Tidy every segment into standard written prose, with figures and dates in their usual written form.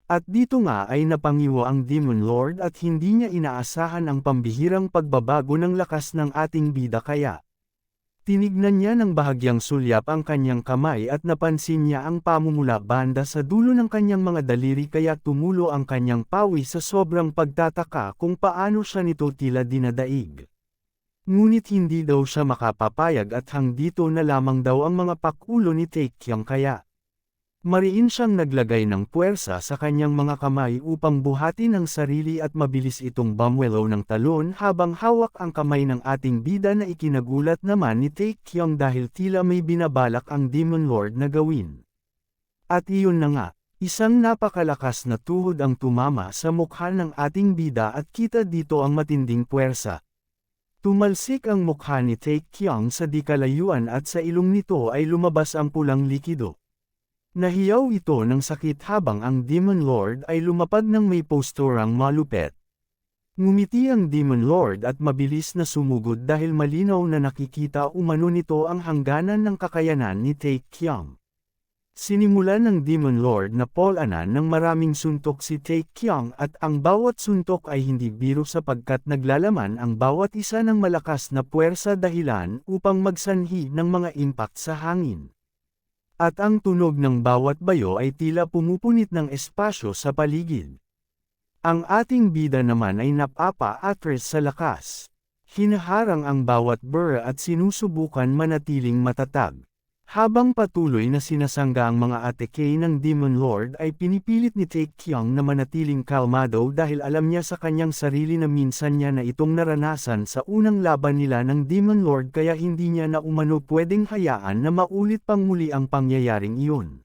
At dito nga ay napangiwa ang Demon Lord at hindi niya inaasahan ang pambihirang pagbabago ng lakas ng ating bida kaya. Tinignan niya ng bahagyang sulyap ang kanyang kamay at napansin niya ang pamumula banda sa dulo ng kanyang mga daliri kaya tumulo ang kanyang pawis sa sobrang pagtataka kung paano siya nito tila dinadaig. Ngunit hindi daw siya makapapayag at dito na lamang daw ang mga pakulo ni Taekyang kaya. Mariin siyang naglagay ng puwersa sa kanyang mga kamay upang buhatin ang sarili at mabilis itong bumwelo ng talon habang hawak ang kamay ng ating bida na ikinagulat naman ni Taekyang dahil tila may binabalak ang Demon Lord na gawin. At iyon na nga, isang napakalakas na tuhod ang tumama sa mukha ng ating bida at kita dito ang matinding puwersa. Tumalsik ang mukha ni Taekyang sa di kalayuan at sa ilong nito ay lumabas ang pulang likido. Nahiyaw ito ng sakit habang ang Demon Lord ay lumapag ng may posturang malupet. Ngumiti ang Demon Lord at mabilis na sumugod dahil malinaw na nakikita umano nito ang hangganan ng kakayanan ni Taekyang. Sinimulan ng Demon Lord na polanan ng maraming suntok si Taekyang at ang bawat suntok ay hindi biro sapagkat naglalaman ang bawat isa ng malakas na puwersa dahilan upang magsanhi ng mga impact sa hangin. At ang tunog ng bawat bayo ay tila pumupunit ng espasyo sa paligid. Ang ating bida naman ay napapa-atras sa lakas. Hinaharang ang bawat burr at sinusubukan manatiling matatag. Habang patuloy na sinasangga ang mga atake ng Demon Lord ay pinipilit ni Taekyang na manatiling kalmado dahil alam niya sa kanyang sarili na minsan niya na itong naranasan sa unang laban nila ng Demon Lord kaya hindi niya na umano pwedeng hayaan na maulit pang muli ang pangyayaring iyon.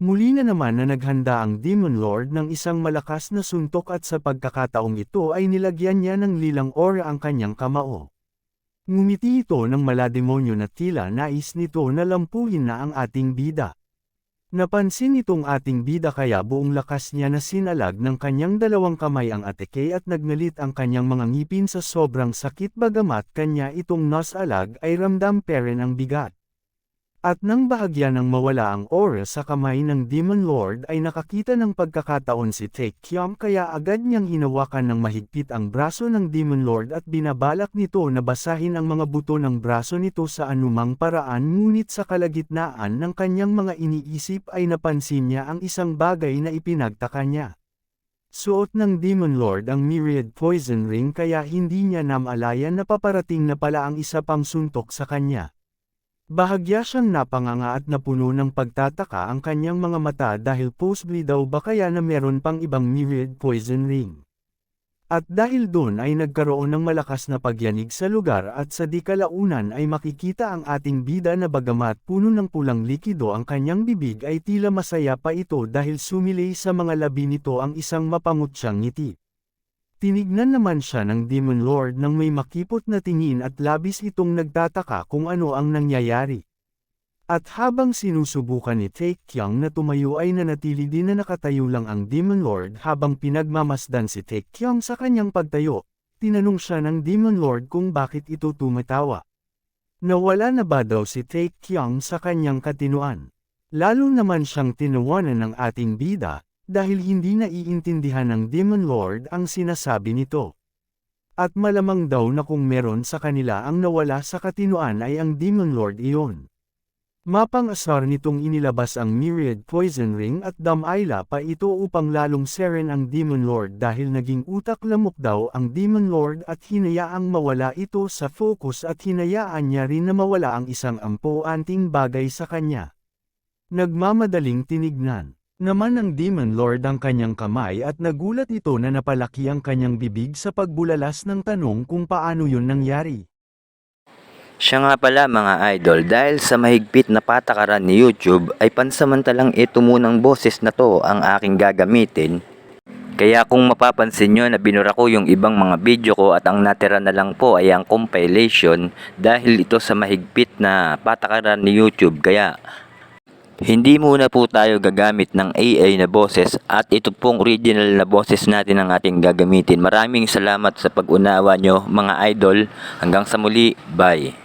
Muli na naman na naghanda ang Demon Lord ng isang malakas na suntok at sa pagkakataong ito ay nilagyan niya ng lilang aura ang kanyang kamao. Ngumiti ito ng malademonyo na tila nais nito na lampuhin na ang ating bida. Napansin itong ating bida kaya buong lakas niya na sinalag ng kanyang dalawang kamay ang atake at nagnalit ang kanyang mga ngipin sa sobrang sakit bagamat kanya itong nasalag ay ramdam pa rin ang bigat. At nang bahagya ng mawala ang aura sa kamay ng Demon Lord ay nakakita ng pagkakataon si Taekyang kaya agad niyang hinawakan ng mahigpit ang braso ng Demon Lord at binabalak nito na basahin ang mga buto ng braso nito sa anumang paraan ngunit sa kalagitnaan ng kanyang mga iniisip ay napansin niya ang isang bagay na ipinagtaka niya. Suot ng Demon Lord ang Myriad Poison Ring kaya hindi niya namalayan na paparating na pala ang isa pang suntok sa kanya. Bahagya siyang napanganga at napuno ng pagtataka ang kanyang mga mata dahil possibly daw ba kaya na meron pang ibang Myriad Poison Ring. At dahil doon ay nagkaroon ng malakas na pagyanig sa lugar at sa di kalaunan ay makikita ang ating bida na bagamat puno ng pulang likido ang kanyang bibig ay tila masaya pa ito dahil sumilay sa mga labi nito ang isang mapangutyang ngiti. Tinignan naman siya ng Demon Lord nang may makipot na tingin at labis itong nagtataka kung ano ang nangyayari. At habang sinusubukan ni Taekyang na tumayo ay nanatili din na nakatayo lang ang Demon Lord habang pinagmamasdan si Taekyang sa kanyang pagtayo, tinanong siya ng Demon Lord kung bakit ito tumatawa. Nawala na ba daw si Taekyang sa kanyang katinuan? Lalo naman siyang tinawanan ng ating bida, dahil hindi naiintindihan ng Demon Lord ang sinasabi nito. At malamang daw na kung meron sa kanila ang nawala sa katinuan ay ang Demon Lord iyon. Mapang-asar nitong inilabas ang Myriad Poison Ring at damayla pa ito upang lalong seren ang Demon Lord dahil naging utak lamok daw ang Demon Lord at hinayaang mawala ito sa focus at hinayaan niya rin na mawala ang isang ampo-anting bagay sa kanya. Nagmamadaling tinignan naman ng Demon Lord ang kanyang kamay at nagulat ito na napalaki ang kanyang bibig sa pagbulalas ng tanong kung paano yun nangyari. Siya nga pala mga idol, dahil sa mahigpit na patakaran ni YouTube ay pansamantalang ito munang boses na to ang aking gagamitin. Kaya kung mapapansin nyo na binura ko yung ibang mga video ko at ang natira na lang po ay ang compilation dahil ito sa mahigpit na patakaran ni YouTube kaya hindi muna po tayo gagamit ng AI na boses at ito pong original na boses natin ang ating gagamitin. Maraming salamat sa pag-unawa nyo mga idol. Hanggang sa muli, bye!